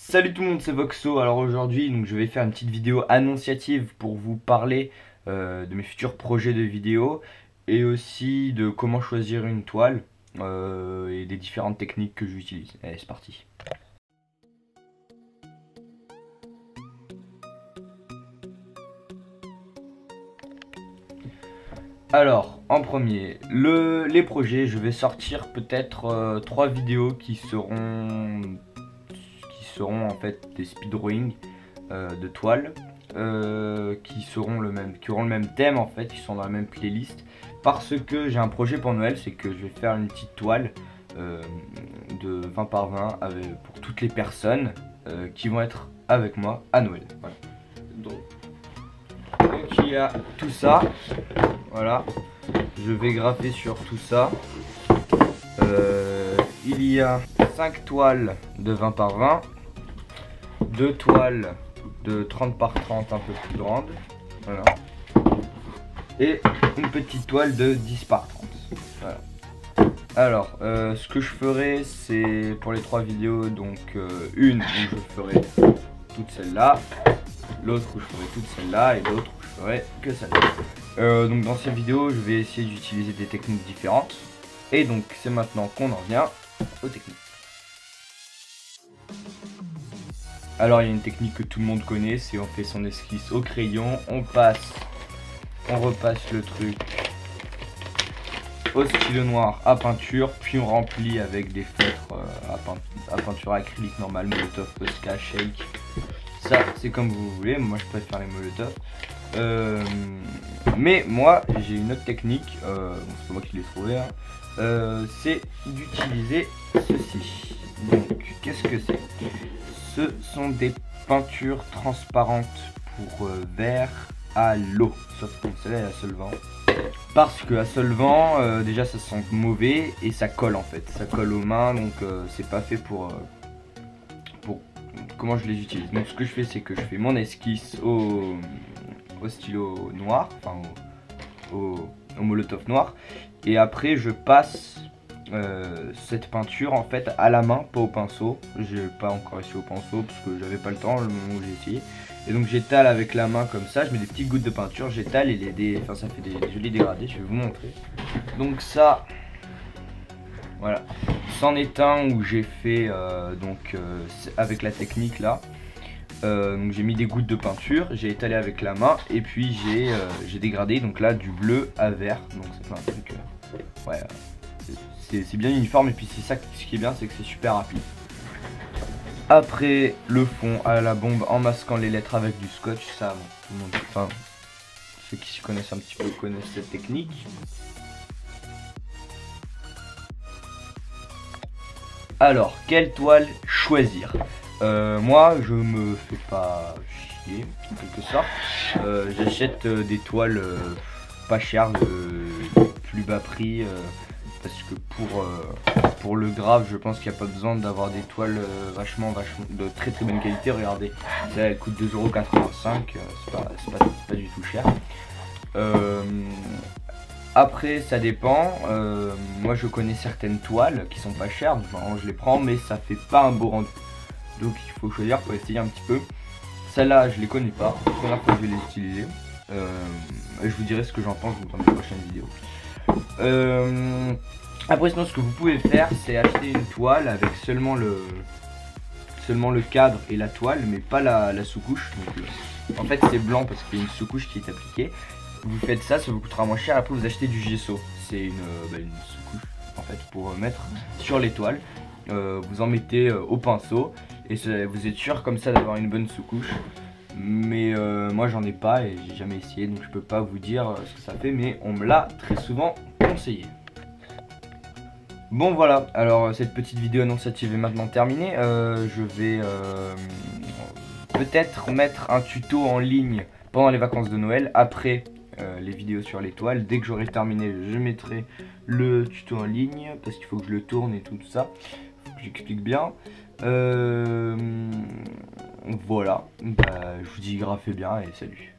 Salut tout le monde, c'est Voxo. Alors aujourd'hui, je vais faire une petite vidéo annonciative pour vous parler de mes futurs projets de vidéo et aussi de comment choisir une toile et des différentes techniques que j'utilise. Allez, c'est parti. Alors, en premier, les projets, je vais sortir peut-être 3 vidéos qui seront en fait des speed drawing de toiles qui auront le même thème en fait, qui sont dans la même playlist. Parce que j'ai un projet pour Noël, c'est que je vais faire une petite toile de 20 par 20 pour toutes les personnes qui vont être avec moi à Noël. Voilà. Donc il y a tout ça. Voilà. Je vais graffer sur tout ça. Il y a 5 toiles de 20 par 20, 2 toiles de 30 par 30 un peu plus grande, voilà, et une petite toile de 10 par 30, voilà. Alors ce que je ferai, c'est pour les 3 vidéos, donc une où je ferai toute celle-là, l'autre où je ferai toute celle-là et l'autre où je ferai que celle-là. Donc dans ces vidéos, je vais essayer d'utiliser des techniques différentes, et donc c'est maintenant qu'on en vient aux techniques. Alors il y a une technique que tout le monde connaît, c'est on fait son esquisse au crayon, on repasse le truc au stylo noir à peinture, puis on remplit avec des feutres à peinture acrylique normale, Molotov, Posca, Shake. Ça c'est comme vous voulez, moi je préfère les Molotov. Mais moi j'ai une autre technique, c'est pas moi qui l'ai trouvé, hein. C'est d'utiliser ceci. Donc qu'est-ce que c'est? Ce sont des peintures transparentes pour verre à l'eau, sauf que celle-là est à solvant. Parce que à solvant, déjà ça sent mauvais et ça colle en fait, ça colle aux mains, donc c'est pas fait pour comment je les utilise. Donc ce que je fais, c'est que je fais mon esquisse au stylo noir, enfin au molotov noir, et après je passe cette peinture en fait à la main, pas au pinceau. J'ai pas encore essayé au pinceau parce que j'avais pas le temps le moment où j'ai essayé, et donc j'étale avec la main comme ça, je mets des petites gouttes de peinture, j'étale et enfin, ça fait des jolis dégradés. Je vais vous montrer. Donc ça, voilà, c'en est un où j'ai fait avec la technique là. Donc j'ai mis des gouttes de peinture, j'ai étalé avec la main et puis j'ai dégradé, donc là du bleu à vert, donc ça fait un truc ouais, c'est bien uniforme, et puis c'est ça, ce qui est bien, c'est que c'est super rapide. Après le fond à la bombe en masquant les lettres avec du scotch, ça bon, tout le monde, enfin ceux qui s'y connaissent un petit peu connaissent cette technique. Alors quelle toile choisir? Moi je me fais pas chier en quelque sorte, j'achète des toiles pas chères, de plus bas prix, parce que pour le grave, je pense qu'il n'y a pas besoin d'avoir des toiles vachement de très bonne qualité. Regardez, ça elle coûte 2,85 €, c'est pas du tout cher. Après ça dépend, moi je connais certaines toiles qui sont pas chères, genre, je les prends, mais ça fait pas un beau rendu, donc il faut choisir pour essayer un petit peu. Celles-là je les connais pas, c'est la première fois que je vais les utiliser, je vous dirai ce que j'en pense dans les prochaines vidéos. Après sinon, ce que vous pouvez faire, c'est acheter une toile avec seulement le cadre et la toile, mais pas la sous-couche. En fait c'est blanc parce qu'il y a une sous-couche qui est appliquée. Vous faites ça, ça vous coûtera moins cher. Après vous achetez du gesso, c'est une sous-couche en fait pour mettre sur les toiles. Vous en mettez au pinceau et vous êtes sûr comme ça d'avoir une bonne sous-couche. Mais moi j'en ai pas et j'ai jamais essayé, donc je peux pas vous dire ce que ça fait, mais on me l'a très souvent conseillé. Bon voilà, alors cette petite vidéo annonciative est maintenant terminée. Je vais peut-être mettre un tuto en ligne pendant les vacances de Noël, après les vidéos sur les toiles. Dès que j'aurai terminé, je mettrai le tuto en ligne, parce qu'il faut que je le tourne et tout ça, faut que j'explique bien. Voilà, je vous dis graffez bien et salut.